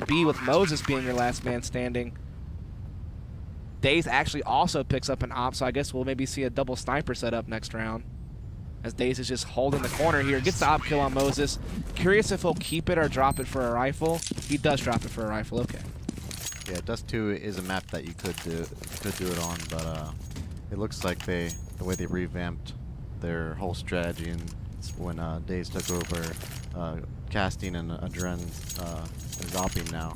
B with Moses being your last man standing. Daze actually also picks up an op, so I guess we'll maybe see a double sniper set up next round. As Daze is just holding the corner here, gets the op kill on Moses. Curious if he'll keep it or drop it for a rifle. He does drop it for a rifle, okay. Yeah, Dust 2 is a map that you could do it on, but it looks like the way they revamped their whole strategy and when Daze took over casting and Adren is opping now.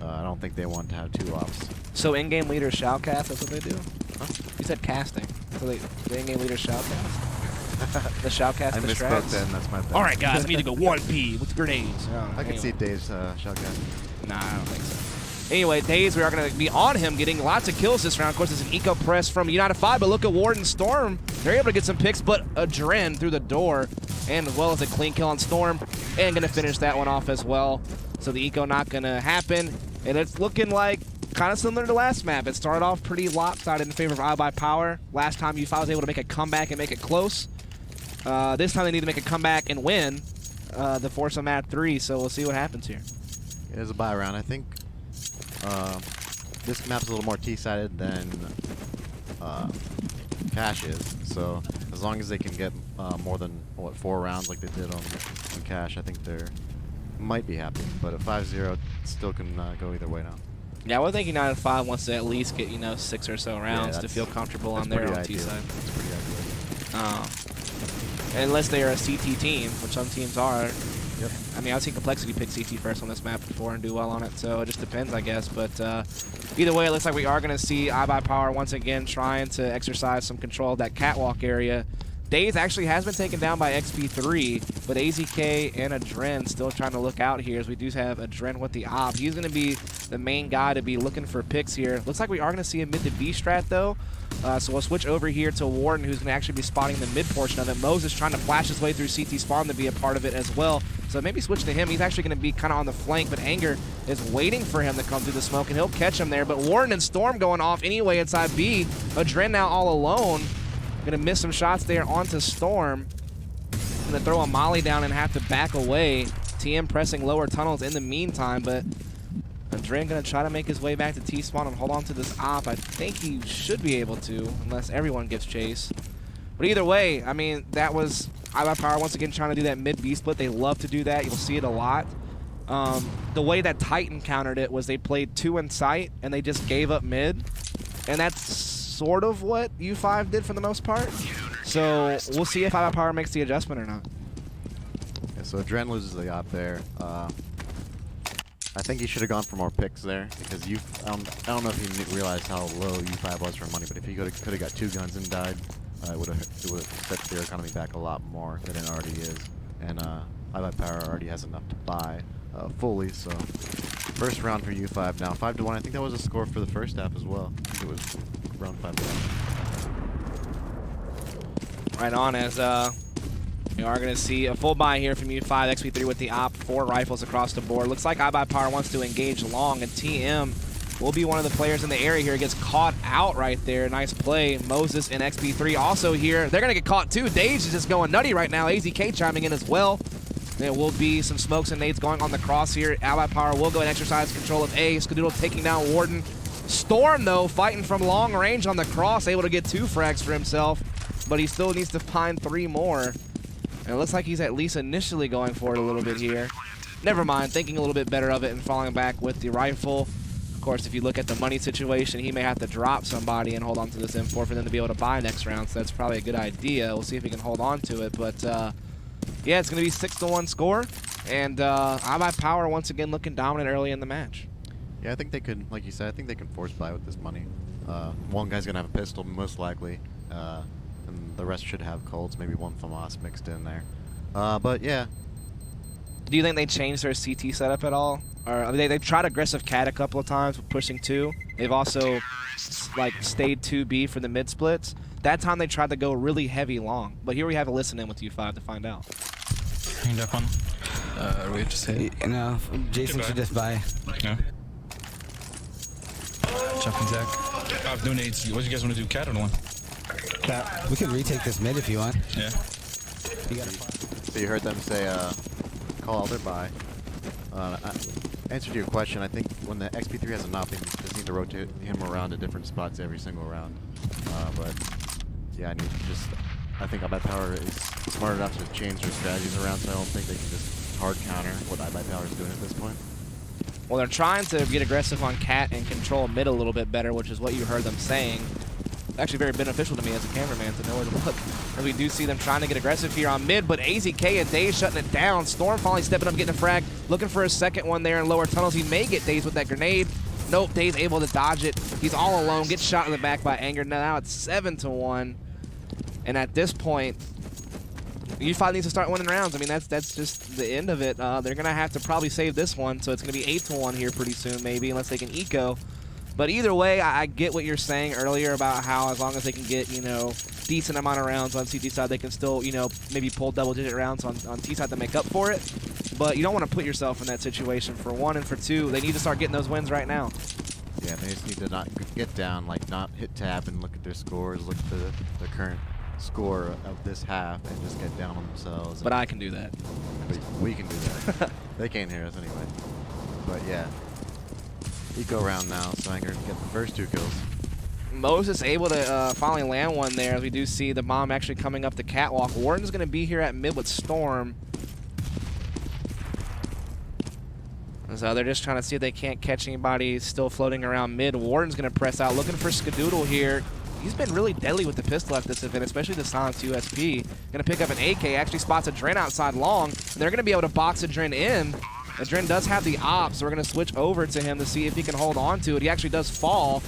I don't think they want to have two ops. So in-game leaders shall cast, that's what they do? Huh? You said casting. So the in-game leaders shall cast? The shall cast I the misspoke strats? then, that's my bad. Alright guys, I need to go 1P with grenades. I can see Dave's shell cast. Nah, I don't think so. Anyway, Daze, we are going to be on him, getting lots of kills this round. Of course, it's an eco press from United5, but look at Warden Storm. They're able to get some picks, but Adren through the door, and as well as a clean kill on Storm, and going to finish that one off as well. So the eco not going to happen, and it's looking like kind of similar to last map. It started off pretty lopsided in favor of iBUYPOWER. Last time U5 was able to make a comeback and make it close. This time they need to make a comeback and win the foursome at 3, so we'll see what happens here. It is a buy round. I think this map's a little more T-sided than Cash is, so as long as they can get more than, what, 4 rounds like they did on Cash, I think they're might be happy. But at 5-0, still can go either way now. Yeah, I think United5 wants to at least get, 6 or so rounds to feel comfortable on their own T-side. That's pretty ideal. Unless they are a CT team, which some teams are. Yep. I mean, I've seen Complexity pick CT first on this map before and do well on it, so it just depends, I guess. But either way, it looks like we are going to see iBUYPOWER once again trying to exercise some control of that catwalk area. Daze actually has been taken down by XP3, but AZK and Adren still trying to look out here as we do have Adren with the op. He's going to be the main guy to be looking for picks here. Looks like we are going to see a mid to B strat, though. So we'll switch over here to Warden, who's going to actually be spotting the mid portion of it. Moses trying to flash his way through CT spawn to be a part of it as well. So maybe switch to him. He's actually going to be kind of on the flank, but Anger is waiting for him to come through the smoke, and he'll catch him there. But Warden and Storm going off anyway inside B. Adren now all alone. Going to miss some shots there onto Storm. Going to throw a molly down and have to back away. TM pressing lower tunnels in the meantime, but Adren going to try to make his way back to T-spawn and hold on to this op. I think he should be able to, unless everyone gives chase. But either way, I mean, that was iBUYPOWER once again trying to do that mid-B split. They love to do that. You'll see it a lot. The way that Titan countered it was they played 2 in sight, and they just gave up mid. And that's sort of what U5 did for the most part. So we'll see if iBUYPOWER makes the adjustment or not. Yeah, so Adren loses the op there. I think he should have gone for more picks there because I don't know if he realized how low U5 was for money, but if he could have got 2 guns and died, it would have set their economy back a lot more than it already is. And iBUYPOWER already has enough to buy fully. So first round for U5 now 5-1. I think that was a score for the first half as well. I think it was round 5-1. Right on, as we are going to see a full buy here from U5. XP3 with the op, 4 rifles across the board. Looks like iBUYPOWER wants to engage long, and TM will be one of the players in the area here. Gets caught out right there. Nice play. Moses and XP3 also here. They're going to get caught too. Daze is just going nutty right now. AZK chiming in as well. There will be some smokes and nades going on the cross here. iBUYPOWER will go and exercise control of A. Skadoodle taking down Warden. Storm, though, fighting from long range on the cross, able to get 2 frags for himself, but he still needs to find 3 more. And it looks like he's at least initially going for it a little bit here. Never mind, thinking a little bit better of it and falling back with the rifle. Of course, if you look at the money situation, he may have to drop somebody and hold on to this M4 for them to be able to buy next round, so that's probably a good idea. We'll see if he can hold on to it, but yeah, it's going to be 6-1 score, and iBUYPOWER once again looking dominant early in the match. Yeah, I think they could, like you said, I think they can force buy with this money. One guy's going to have a pistol, most likely, and the rest should have Colts, maybe 1 FAMAS mixed in there. But yeah. Do you think they changed their CT setup at all? Or I mean, they've tried aggressive CAT a couple of times with pushing 2. They've also stayed 2B for the mid splits. That time they tried to go really heavy long. But here we have a listen in with U5 to find out. Hang up on. Are we just say? No, Jason should just buy. Yeah. Chuck and Zach. I have no nades. What do you guys want to do, cat or the one? We can retake this mid if you want. Yeah. You gotta So you heard them say, call their buy. answer to your question, I think when the XP3 has a knob, they just need to rotate him around to different spots every single round. But yeah, I think iBUYPOWER is smart enough to change their strategies around, so I don't think they can just hard counter what iBUYPOWER is doing at this point. Well, they're trying to get aggressive on Cat and control mid a little bit better, which is what you heard them saying. Actually very beneficial to me as a cameraman to know where to look. And we do see them trying to get aggressive here on mid, but AZK and Daze shutting it down. Storm finally stepping up, getting a frag, looking for a second one there in lower tunnels. He may get Daze with that grenade. Nope, Daze able to dodge it. He's all alone, gets shot in the back by Anger. Now it's 7-1. And at this point, U5 needs to start winning rounds. I mean, that's just the end of it. They're going to have to probably save this one, so it's going to be 8-1 here pretty soon maybe, unless they can eco. But either way, I get what you're saying earlier about how as long as they can get, you know, decent amount of rounds on CT side, they can still, you know, maybe pull double-digit rounds on T side to make up for it. But you don't want to put yourself in that situation for one, and for two, they need to start getting those wins right now. Yeah, they just need to not get down, like not hit tab and look at their scores, look at the current score of this half, and just get down on themselves. But I can do that. We can do that. They can't hear us anyway. But yeah. Eco round now, so Anger can get the first 2 kills. Moses able to finally land one there, as we do see the bomb actually coming up the catwalk. Warden's going to be here at mid with Storm. So they're just trying to see if they can't catch anybody still floating around mid. Warden's going to press out, looking for Skadoodle here. He's been really deadly with the pistol at this event, especially the Silence USP. Going to pick up an AK, actually spots Adren outside long. And they're going to be able to box Adren in. Adren does have the op, so we're going to switch over to him to see if he can hold on to it. He actually does fall.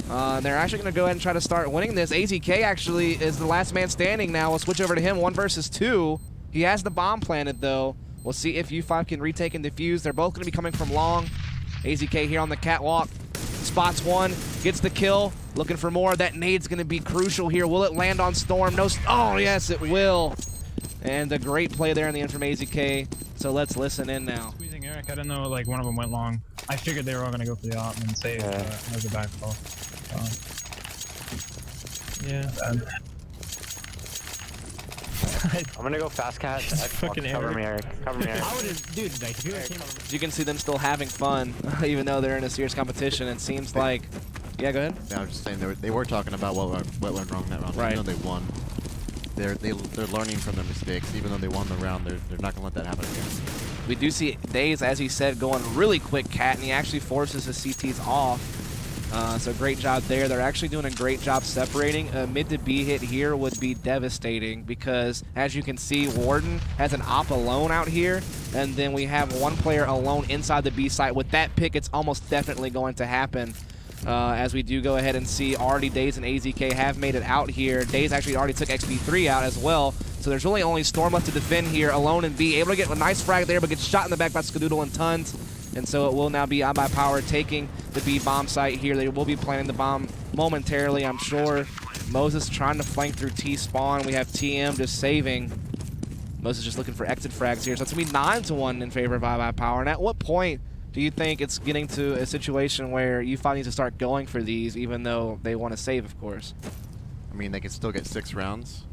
They're actually going to go ahead and try to start winning this. AZK actually is the last man standing now. We'll switch over to him, 1 versus 2. He has the bomb planted, though. We'll see if U5 can retake and defuse. They're both going to be coming from long. AZK here on the catwalk. Spots one, gets the kill. Looking for more. That nade's going to be crucial here. Will it land on Storm? No. Oh, yes, it will. And a great play there in the end from AZK. So let's listen in now. Squeezing Eric, I didn't know like one of them went long. I figured they were all going to go for the op and save the backfall. Yeah. I'm gonna go fast cat. Fucking cover me, Eric. Cover me, Eric. I would have, dude, like, if you came over. You can see them still having fun, even though they're in a serious competition. It seems like, yeah, go ahead. Yeah, I was just saying they were talking about what went wrong in that round. Right. Even though they won, they're learning from their mistakes. Even though they won the round, they're not gonna let that happen again. We do see Daze, as he said, going really quick, Cat, and he actually forces his CTs off. So great job there. They're actually doing a great job separating. A mid to B hit here would be devastating because, as you can see, Warden has an op alone out here, and then we have one player alone inside the B site. With that pick, it's almost definitely going to happen. As we do go ahead and see already Daze and AZK have made it out here. Daze actually already took XP3 out as well. So there's really only Storm left to defend here, alone in B. Able to get a nice frag there, but gets shot in the back by Skadoodle and Tons. And so it will now be iBUYPOWER taking the B bomb site here. They will be planting the bomb momentarily, I'm sure. Moses trying to flank through T-spawn. We have TM just saving. Moses just looking for exit frags here. So it's going to be 9-1 in favor of iBUYPOWER. And at what point do you think it's getting to a situation where U5 needs to start going for these, even though they want to save, of course? I mean, they can still get 6 rounds,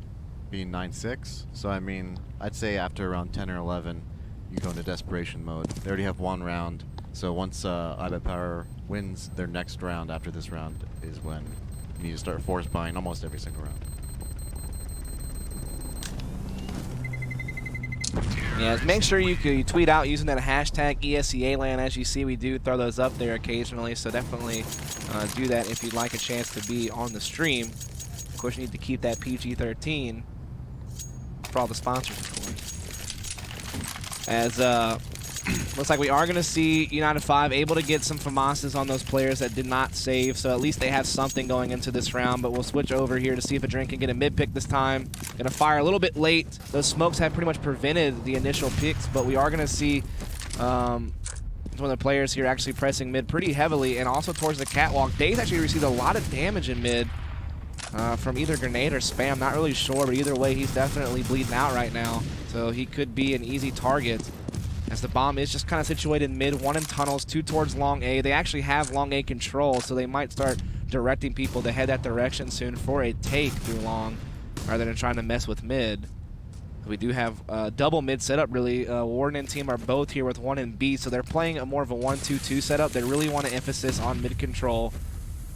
being 9-6. So, I mean, I'd say after around 10 or 11, you go into desperation mode. They already have 1 round. So once iBUYPOWER wins their next round after this round is when you need to start force buying almost every single round. Yeah, make sure you tweet out using that hashtag ESEA land. As you see, we do throw those up there occasionally, so definitely do that if you'd like a chance to be on the stream. Of course, you need to keep that PG-13 for all the sponsors, of course. As looks like we are going to see United5 able to get some FAMASs on those players that did not save, so at least they have something going into this round. But we'll switch over here to see if Adren can get a mid pick this time. Going to fire a little bit late. Those smokes have pretty much prevented the initial picks, but we are going to see one of the players here actually pressing mid pretty heavily, and also towards the catwalk. Daze actually received a lot of damage in mid from either grenade or spam. Not really sure, but either way, he's definitely bleeding out right now. So he could be an easy target, as the bomb is just kind of situated mid, 1 in tunnels, 2 towards long A. They actually have long A control, so they might start directing people to head that direction soon for a take through long, rather than trying to mess with mid. We do have double mid setup, really. Warden and team are both here with 1 and B, so they're playing a more of a 1-2-2 setup. They really want to emphasis on mid control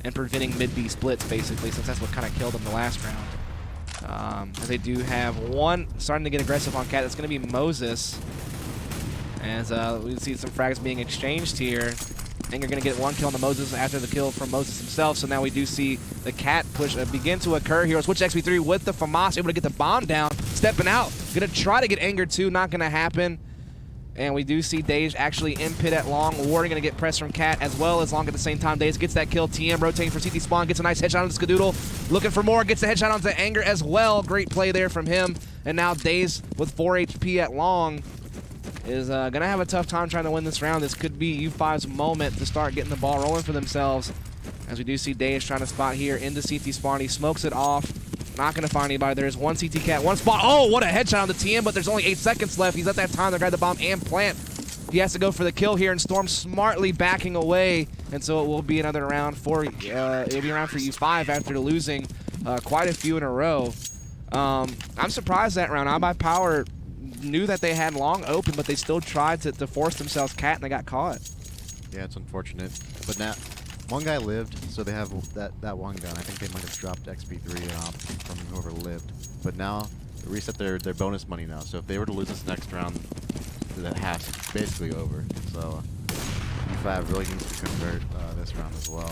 and preventing mid-B splits, basically, since that's what kind of killed them the last round. They do have one starting to get aggressive on Cat. That's going to be Moses. As we see some frags being exchanged here. And you're going to get 1 kill on the Moses after the kill from Moses himself. So now we do see the Cat push begin to occur here. Switch XP3 with the FAMAS, able to get the bomb down, stepping out. Going to try to get Anger too, not going to happen. And we do see Dage actually in pit at long. Warden going to get pressed from Cat as well as long at the same time. Dage gets that kill. TM rotating for CT spawn, gets a nice headshot on Skadoodle. Looking for more, gets the headshot onto Anger as well. Great play there from him. And now Dage with 4 HP at long is going to have a tough time trying to win this round. This could be U5's moment to start getting the ball rolling for themselves. As we do see Dage trying to spot here into CT spawn. He smokes it off. Not going to find anybody. There's 1 CT Cat, 1 spot. Oh, what a headshot on the TM, but there's only 8 seconds left. He's at that time to grab the bomb and plant. He has to go for the kill here, and Storm smartly backing away. And so it will be another round for it'll be around for U5 after losing quite a few in a row. I'm surprised that round. iBUYPOWER knew that they had long open, but they still tried to force themselves Cat, and they got caught. Yeah, it's unfortunate. But now, one guy lived, so they have that one gun. I think they might have dropped XP3 from whoever lived. But now, they reset their bonus money now. So if they were to lose this next round, that half's basically over. So U5 really needs to convert this round as well.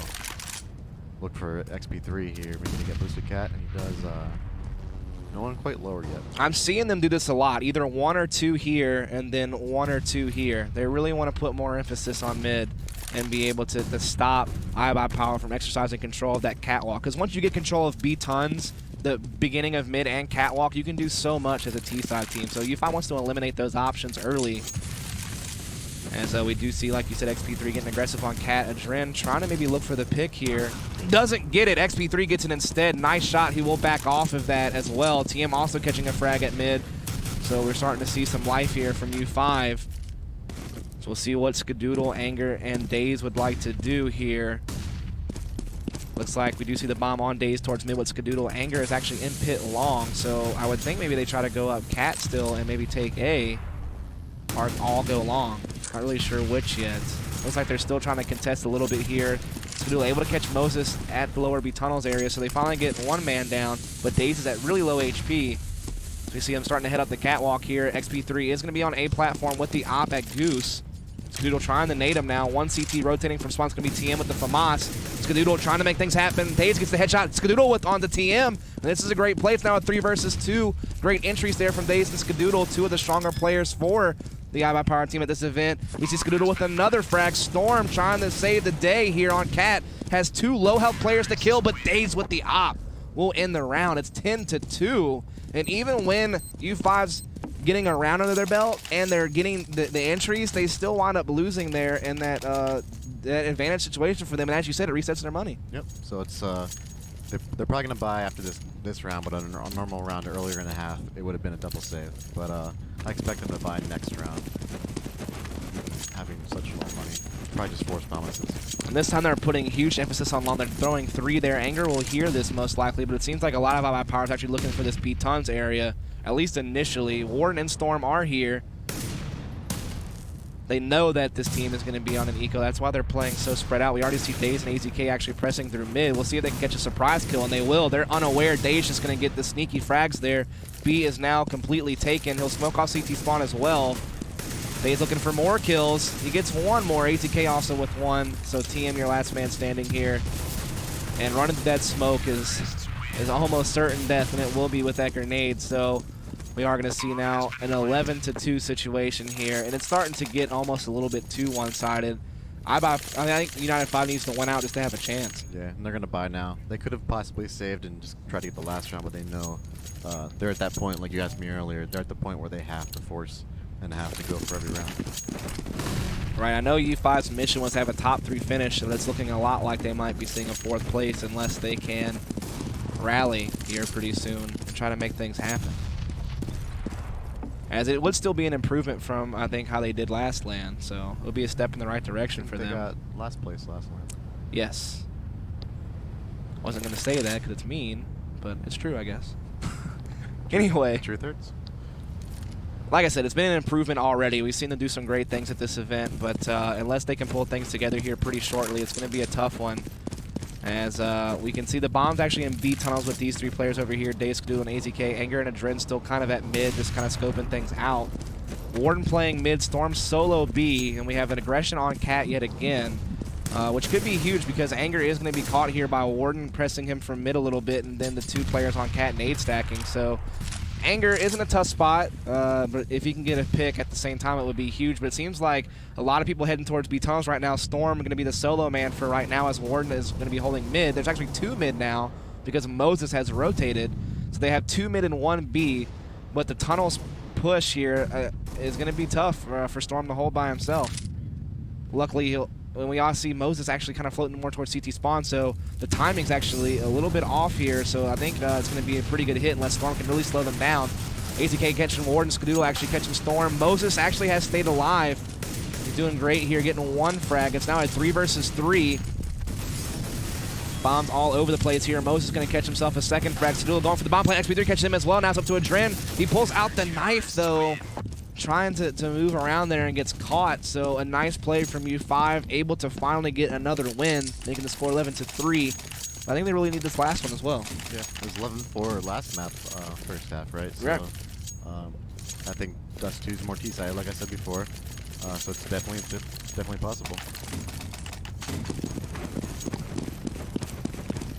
Look for XP3 here. Maybe to get boosted Cat, and he does. No one quite lower yet. I'm seeing them do this a lot. Either 1 or 2 here, and then 1 or 2 here. They really want to put more emphasis on mid and be able to stop iBUYPOWER from exercising control of that catwalk. Because once you get control of B tons, the beginning of mid and catwalk, you can do so much as a T-side team. So U5 wants to eliminate those options early. And so we do see, like you said, XP3 getting aggressive on Cat. Adren trying to maybe look for the pick here. Doesn't get it. XP3 gets it instead. Nice shot. He will back off of that as well. TM also catching a frag at mid. So we're starting to see some life here from U5. So we'll see what Skadoodle, Anger, and Daze would like to do here. Looks like we do see the bomb on Daze towards mid with Skadoodle. Anger is actually in pit long. So I would think maybe they try to go up Cat still and maybe take A. Or all go long. Not really sure which yet. Looks like they're still trying to contest a little bit here. Skadoodle able to catch Moses at the lower B tunnels area, so they finally get 1 man down, but Daze is at really low HP. So we see him starting to head up the catwalk here. XP3 is going to be on A platform with the op at Goose. Skadoodle trying to nade him now. 1 CT rotating from spawn. It's going to be TM with the FAMAS. Skadoodle trying to make things happen. Daze gets the headshot. Skadoodle with on the TM. And this is a great play. It's now a 3 versus 2. Great entries there from Daze and Skadoodle, 2 of the stronger players for the iBUYPOWER team at this event. We see Skadoodle with another frag. Storm trying to save the day here on Cat. Has 2 low health players to kill, but Daze with the op will end the round. It's 10-2. And even when U5's getting a round under their belt and they're getting the entries, they still wind up losing there in that that advantage situation for them. And as you said, it resets their money. Yep. So it's they're probably gonna buy after this round, but on a normal round earlier in the half, it would have been a double save. But I expect them to buy next round. Having such low money, probably just force promises. And this time they're putting huge emphasis on long. They're throwing 3 there. Anger will hear this most likely, but it seems like a lot of iBUYPOWER is actually looking for this B tons area, at least initially. Warden and Storm are here. They know that this team is going to be on an eco. That's why they're playing so spread out. We already see Daze and AZK actually pressing through mid. We'll see if they can catch a surprise kill, and they will. They're unaware. Daze just going to get the sneaky frags there. B is now completely taken. He'll smoke off CT spawn as well. Daze looking for more kills. He gets 1 more. AZK also with 1. So TM, your last man standing here. And running through that smoke is almost certain death, and it will be with that grenade. So we are going to see now an 11-2 situation here, and it's starting to get almost a little bit too one-sided. I think United5 needs to win out just to have a chance. Yeah, and they're going to buy now. They could have possibly saved and just tried to get the last round, but they know they're at that point, like you asked me earlier, they're at the point where they have to force and have to go for every round. Right, I know U5's mission was to have a top 3 finish, and it's looking a lot like they might be seeing a 4th place unless they can rally here pretty soon and try to make things happen. As it would still be an improvement from, I think, how they did last LAN. So it'll be a step in the right direction for them. They got last place last LAN. Yes. Wasn't going to say that because it's mean, but it's true, I guess. Anyway. Truth hurts? like I said, it's been an improvement already. We've seen them do some great things at this event, but unless they can pull things together here pretty shortly, it's going to be a tough one. As we can see the bombs actually in B tunnels with these 3 players over here, Daze, Skadoodle, and AZK. Anger and Adren still kind of at mid, just kind of scoping things out. Warden playing mid, Storm solo B, and we have an aggression on Cat yet again, which could be huge because Anger is going to be caught here by Warden pressing him from mid a little bit, and then the 2 players on Cat nade stacking. So Anger isn't a tough spot, but if he can get a pick at the same time, it would be huge. But it seems like a lot of people heading towards B tunnels right now. Storm going to be the solo man for right now, as Warden is going to be holding mid. There's actually 2 mid now because Moses has rotated, so they have 2 mid and 1 B. But the tunnels push here is going to be tough for Storm to hold by himself. Luckily, when we all see Moses actually kind of floating more towards CT spawn, so the timing's actually a little bit off here, so I think it's going to be a pretty good hit unless Storm can really slow them down. AZK catching Warden, Skadoodle actually catching Storm. Moses actually has stayed alive. He's doing great here, getting 1 frag. It's now a 3 versus 3. Bombs all over the place here. Moses is going to catch himself a 2nd frag. Skadoodle going for the bomb plant. XP3 catches him as well. Now it's up to Adren. He pulls out the knife, though, trying to move around there and gets caught. So a nice play from U5, able to finally get another win, making the score 11-3. I think they really need this last one as well. Yeah, it was 11-4 last map, first half, right? So, Yeah. I think Dust 2 is more T-side, like I said before. So it's definitely possible.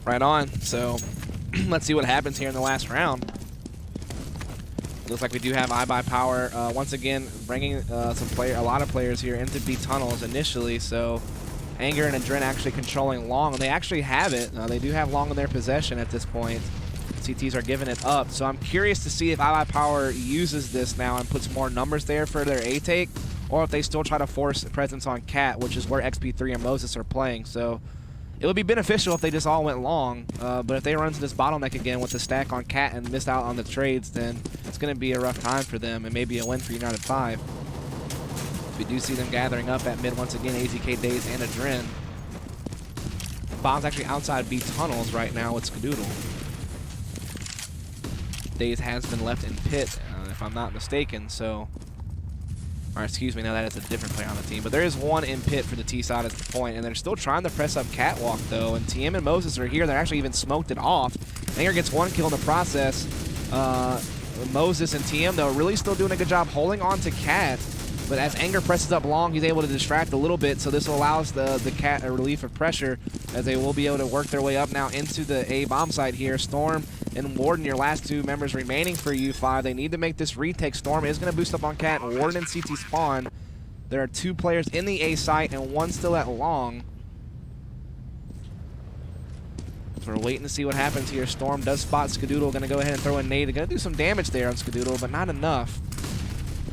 Right on. So let's see what happens here in the last round. Looks like we do have iBUYPOWER once again bringing a lot of players here into B tunnels initially. So Anger and Adren actually controlling long, and they actually have it. They do have long in their possession at this point. CTs are giving it up. So I'm curious to see if iBUYPOWER uses this now and puts more numbers there for their A take, or if they still try to force presence on Cat, which is where XP3 and Moses are playing. So it would be beneficial if they just all went long, but if they run into this bottleneck again with the stack on Cat and missed out on the trades, then it's going to be a rough time for them and maybe a win for United5. We do see them gathering up at mid once again, AZK, Daze, and Adren. Bomb's actually outside B tunnels right now with Skadoodle. Daze has been left in pit, if I'm not mistaken, so... Or excuse me, now that is a different player on the team. But there is 1 in pit for the T side at the point, and they're still trying to press up Catwalk, though. And TM and Moses are here. They're actually even smoked it off. Anger gets 1 kill in the process. Moses and TM, though, really still doing a good job holding on to Cat. But as Anger presses up long, he's able to distract a little bit, so this allows the Cat a relief of pressure, as they will be able to work their way up now into the A bomb site here. Storm and Warden, your last 2 members remaining for U5. They need to make this retake. Storm is going to boost up on Cat. Warden and CT spawn. There are 2 players in the A site and 1 still at long. So we're waiting to see what happens here. Storm does spot Skadoodle. Going to go ahead and throw a nade. Going to do some damage there on Skadoodle, but not enough.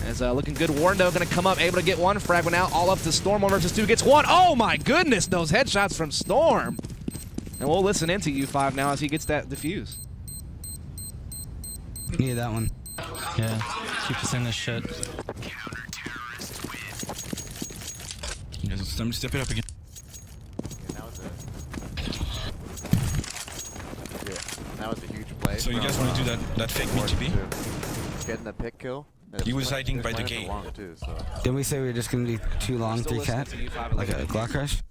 As looking good, Warden though going to come up, able to get 1 frag, but now all up to Storm. 1 versus 2 gets 1. Oh my goodness, those headshots from Storm. And we'll listen into U5 now as he gets that defuse. Needed that one. Yeah, keep us in this shit. You guys, time to step it up again. That was a huge play. So you guys want to do that fake B2B? Getting the pick kill. He was hiding by the gate. Long too, so. Didn't we say we were just going to do 2 long, 3 Cat? Like a Glock rush?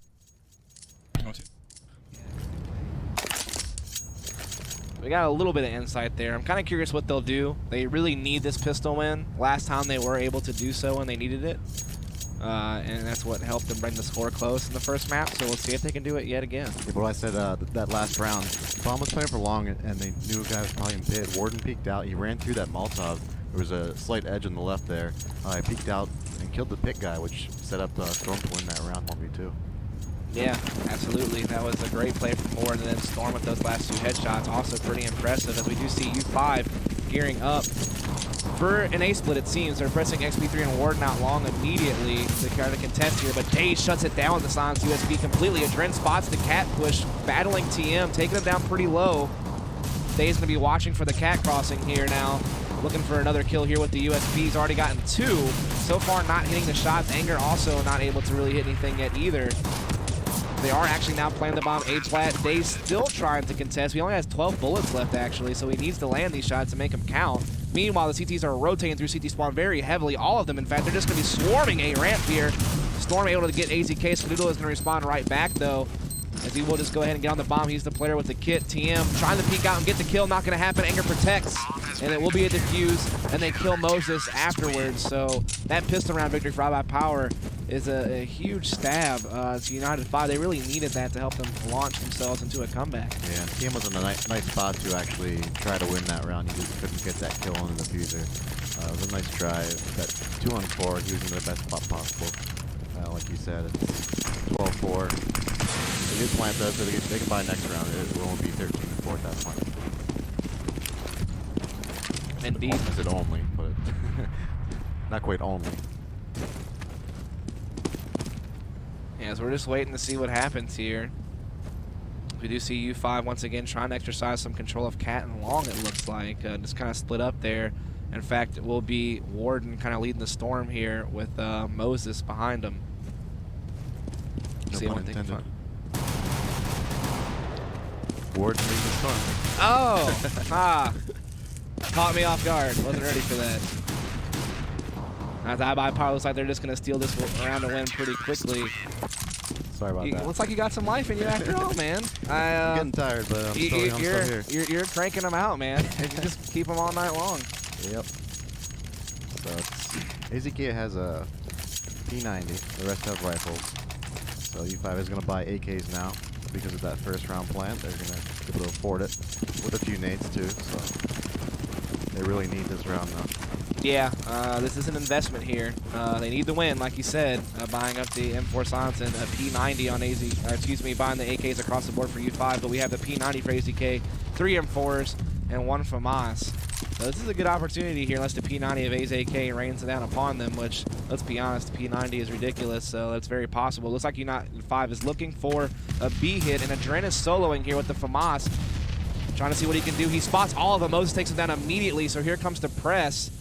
We got a little bit of insight there. I'm kind of curious what they'll do. They really need this pistol win. Last time they were able to do so when they needed it. And that's what helped them bring the score close in the first map. So we'll see if they can do it yet again. Yeah, but I said that last round, Bomb was playing for long, and they knew a guy was probably in pit. Warden peeked out. He ran through that Molotov. There was a slight edge on the left there. He peeked out and killed the pit guy, which set up Storm to win that round 1v2. Yeah, absolutely. That was a great play from Warden, and then Storm with those last 2 headshots. Also pretty impressive, as we do see U5 gearing up for an A split, it seems. They're pressing XP3 and Warden out long immediately to kind of contest here, but Daze shuts it down with the silence USB completely. Adren spots the Cat push, battling TM, taking him down pretty low. Daze going to be watching for the Cat crossing here now. Looking for another kill here with the USP. He's already gotten 2. So far not hitting the shots. Anger also not able to really hit anything yet either. They are actually now playing the bomb A-plat. Daze still trying to contest. He only has 12 bullets left, actually, so he needs to land these shots to make them count. Meanwhile, the CTs are rotating through CT spawn very heavily. All of them, in fact, they're just going to be swarming A ramp here. Storm able to get AZK. Skadoodle is going to respond right back, though, as he will just go ahead and get on the bomb. He's the player with the kit. TM trying to peek out and get the kill. Not going to happen. Anger protects, and it will be a defuse, and they kill Moses afterwards. So that pistol round victory for iBUYPOWER is a huge stab to United5. They really needed that to help them launch themselves into a comeback. Yeah, TM was in a nice spot to actually try to win that round. He just couldn't get that kill on the diffuser. It was a nice try. That 2-on-4, he was in the best spot possible. Like you said, it's 12-4. They did plant that, so they can buy next round. It will only be 13-4 at that point. Indeed. I said only, but not quite only. Yeah, so we're just waiting to see what happens here. We do see U5 once again trying to exercise some control of Cat and Long, it looks like. Just kind of split up there. In fact, it will be Warden kind of leading the storm here with Moses behind him. No See pun one thing intended. fun. Warden leads the storm. Oh! Caught me off guard. Wasn't ready for that. As iBUYPOWER looks like they're just going to steal this round and win pretty quickly. Sorry about that. Looks like you got some life in you after all, man. I'm getting tired, but I'm still here. You're cranking them out, man. You can just keep them all night long. Yep. So AZK has a P90. The rest have rifles. So U5 is going to buy AKs now because of that first round plant. They're going to be able to afford it with a few nades too. So they really need this round now. Yeah, this is an investment here. They need the win, like you said, buying up the M4 Silence and a P90 on buying the AKs across the board for U5, but we have the P90 for AZK, 3 M4s, and 1 FAMAS. So this is a good opportunity here unless the P90 of AZK rains down upon them, which, let's be honest, the P90 is ridiculous, so it's very possible. Looks like United5 is looking for a B hit, and Adren is soloing here with the FAMAS, trying to see what he can do. He spots all of them. Moses takes him down immediately, so here comes the press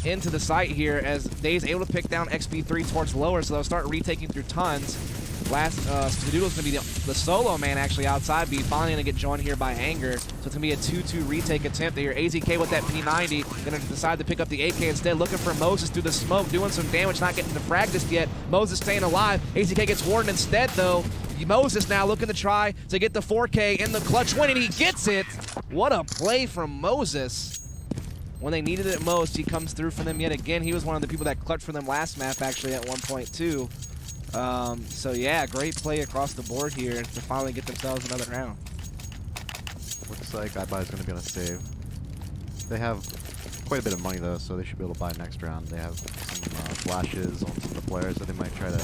into the site here as Dave's able to pick down XP3 towards lower, so they'll start retaking through tons. Skadoodle's going to be the solo man actually outside B, finally going to get joined here by Anger. So it's going to be a 2-2 retake attempt there. AZK with that P90, going to decide to pick up the AK instead, looking for Moses through the smoke, doing some damage, not getting the frag just yet. Moses staying alive. AZK gets Warden instead though. Moses now looking to try to get the 4K in the clutch win, and he gets it. What a play from Moses. When they needed it most, he comes through for them yet again. He was one of the people that clutched for them last map actually at 1.2. So yeah, great play across the board here to finally get themselves another round. Looks like iBUY is going to be able to save. They have quite a bit of money though, so they should be able to buy next round. They have some flashes on some of the players that they might try to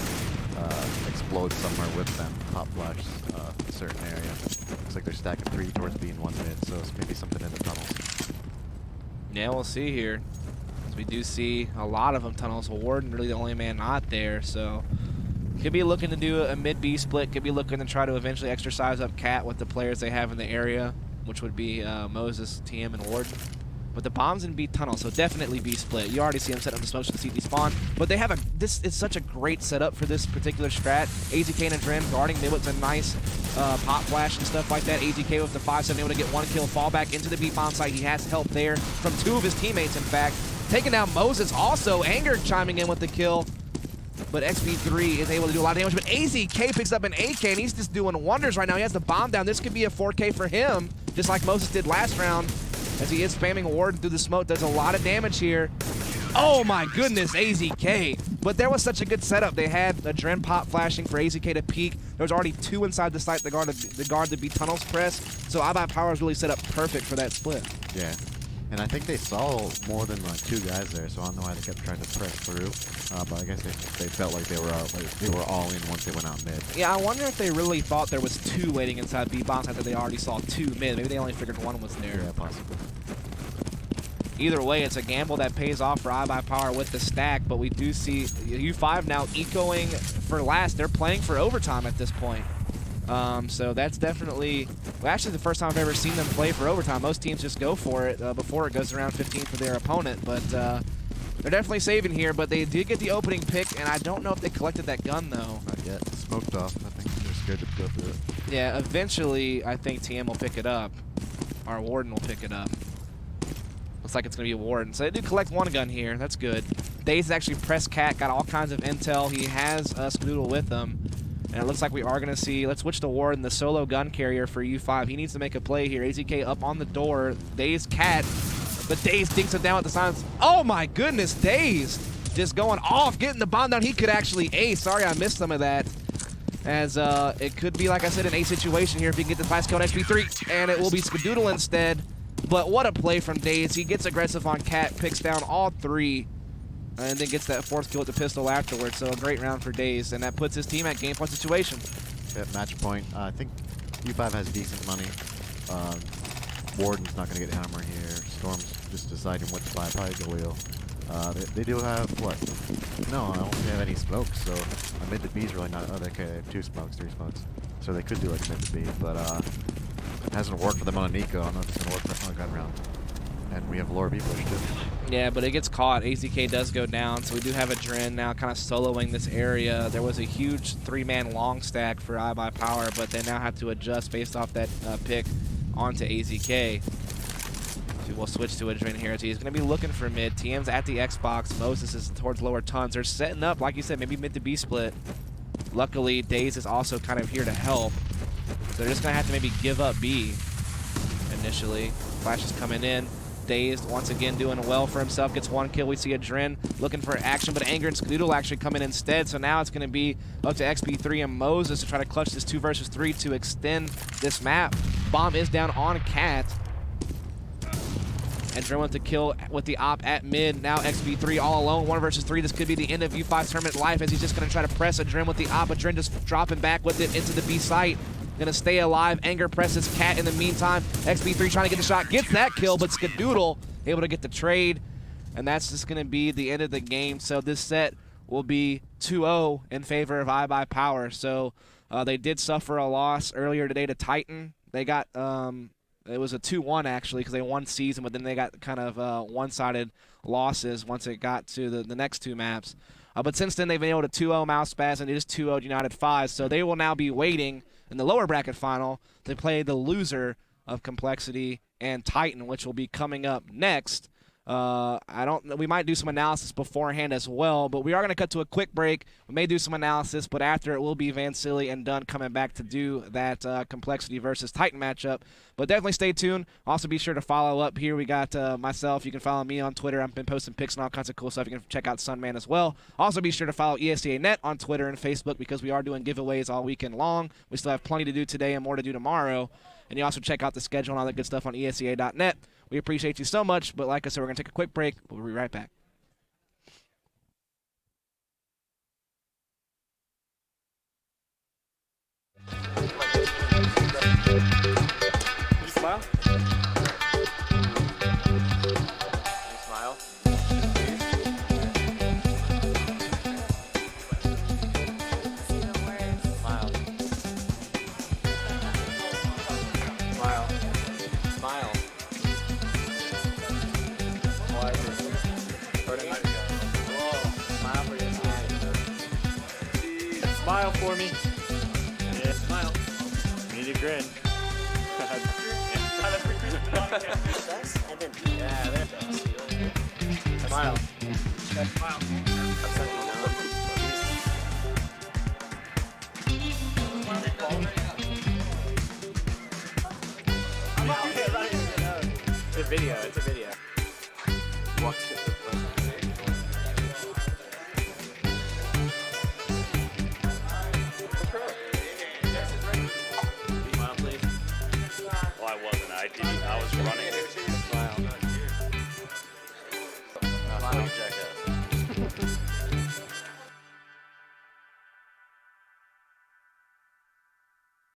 explode somewhere with them. Pop flash a certain area. Looks like they're stacking 3 towards B and 1 mid, so it's maybe something in the tunnels. Yeah, we'll see here. As we do see a lot of them tunnels. Warden really the only man not there, so could be looking to do a mid-B split. Could be looking to try to eventually exercise up Cat with the players they have in the area, which would be Moses, TM, and Warden. But the bomb's in B tunnel, so definitely B split. You already see them setting up the smokes for the CT spawn. But they have this is such a great setup for this particular strat. AZK and Adren guarding mid with a nice pop flash and stuff like that. AZK with the 5-7 able to get 1 kill, fall back into the B bomb site. He has help there from 2 of his teammates, in fact. Taking down Moses also. Anger chiming in with the kill. But XP3 is able to do a lot of damage. But AZK picks up an AK, and he's just doing wonders right now. He has the bomb down. This could be a 4K for him, just like Moses did last round. As he is spamming Warden through the smoke, does a lot of damage here. Oh my goodness, AZK. But there was such a good setup. They had Adren pop flashing for AZK to peek. There was already 2 inside the site to guard the B tunnels press. So iBUYPOWER is really set up perfect for that split. Yeah. And I think they saw more than like 2 guys there, so I don't know why they kept trying to press through. But I guess they felt like they were all in once they went out mid. Yeah, I wonder if they really thought there was 2 waiting inside B bombs after they already saw 2 mid. Maybe they only figured 1 was there. Yeah, possibly. Either way, it's a gamble that pays off for iBUYPOWER with the stack, but we do see U5 now ecoing for last. They're playing for overtime at this point. So that's definitely, well, actually the first time I've ever seen them play for overtime. Most teams just go for it before it goes around 15 for their opponent, but they're definitely saving here. But they did get the opening pick, and I don't know if they collected that gun though. Not yet. Smoked off. I think they're scared to go through it. Yeah, eventually I think TM will pick it up. Our Warden will pick it up. Looks like it's going to be a Warden. So they do collect one gun here. That's good. Daze actually pressed Cat, got all kinds of intel. He has Skadoodle with him. And it looks like we are going to see, let's switch to Warden, the solo gun carrier for U5. He needs to make a play here. AZK up on the door. Daze Cat, but Daze dinks it down with the silence. Oh my goodness, Daze just going off, getting the bomb down. He could actually ace. Sorry, I missed some of that. As it could be, like I said, an ace situation here if he can get the fast kill on XP3. And it will be Skadoodle instead. But what a play from Daze. He gets aggressive on Cat, picks down all 3, and then gets that 4th kill with the pistol afterwards. So a great round for Daze, and that puts his team at game point situation. At match point, I think U5 has decent money. Warden's not going to get hammer here. Storm's just deciding what to buy, probably Galil. They do have, what? No, I don't think they have any smokes, so a mid to B is really not. Oh, okay, they have 2 smokes, 3 smokes. So they could do like mid to B, but it hasn't worked for them on a Nico. I don't know if it's going to work on a gun round. And we have Lore B pushed too. Yeah, but it gets caught. AZK does go down, so we do have a Dren now kind of soloing this area. There was a huge 3-man long stack for iBUYPOWER, but they now have to adjust based off that pick onto AZK. So we'll switch to a Dren here. So he's going to be looking for mid. TM's at the Xbox. Moses is towards lower tons. They're setting up, like you said, maybe mid to B split. Luckily, Daze is also kind of here to help. So they're just going to have to maybe give up B initially. Flash is coming in. Dazed once again doing well for himself, gets 1 kill. We see a Dren looking for action, but Anger and Skadoodle actually come in instead. So now it's going to be up to XP3 and Moses to try to clutch this 2 versus 3 to extend this map. Bomb is down on Cat. And Dren with the kill with the op at mid. Now XP3 all alone, 1 versus 3. This could be the end of U5's tournament life as he's just going to try to press a Dren with the op, but Dren just dropping back with it into the B site. Gonna stay alive. Anger presses Cat in the meantime. XP3 trying to get the shot. Gets that kill, but Skadoodle able to get the trade. And that's just gonna be the end of the game. So this set will be 2-0 in favor of iBUYPOWER. So they did suffer a loss earlier today to Titan. They got, it was a 2-1 actually because they won season, but then they got kind of one-sided losses once it got to the next 2 maps. But since then, they've been able to 2-0 Mousepaz, and it is 2-0 United5. So they will now be waiting in the lower bracket final to play the loser of Complexity and Titan, which will be coming up next. We might do some analysis beforehand as well, but we are going to cut to a quick break. We may do some analysis, but after it will be Vansili and Dunn coming back to do that Complexity versus Titan matchup. But definitely stay tuned. Also be sure to follow up here. We got myself. You can follow me on Twitter. I've been posting pics and all kinds of cool stuff. You can check out Sunman as well. Also be sure to follow ESEA Net on Twitter and Facebook because we are doing giveaways all weekend long. We still have plenty to do today and more to do tomorrow. And you also check out the schedule and all that good stuff on ESEA.net. We appreciate you so much, but like I said, we're going to take a quick break. We'll be right back. You smile? You smile? Smile. Smile. Smile. Smile for your smile. Smile for me. Yeah, smile. We need a grin. Yeah, there. Smile. Smile. It's a video. It's a video. Watch it. Smile, please. Well, I wasn't. I was running. Smile. Smile.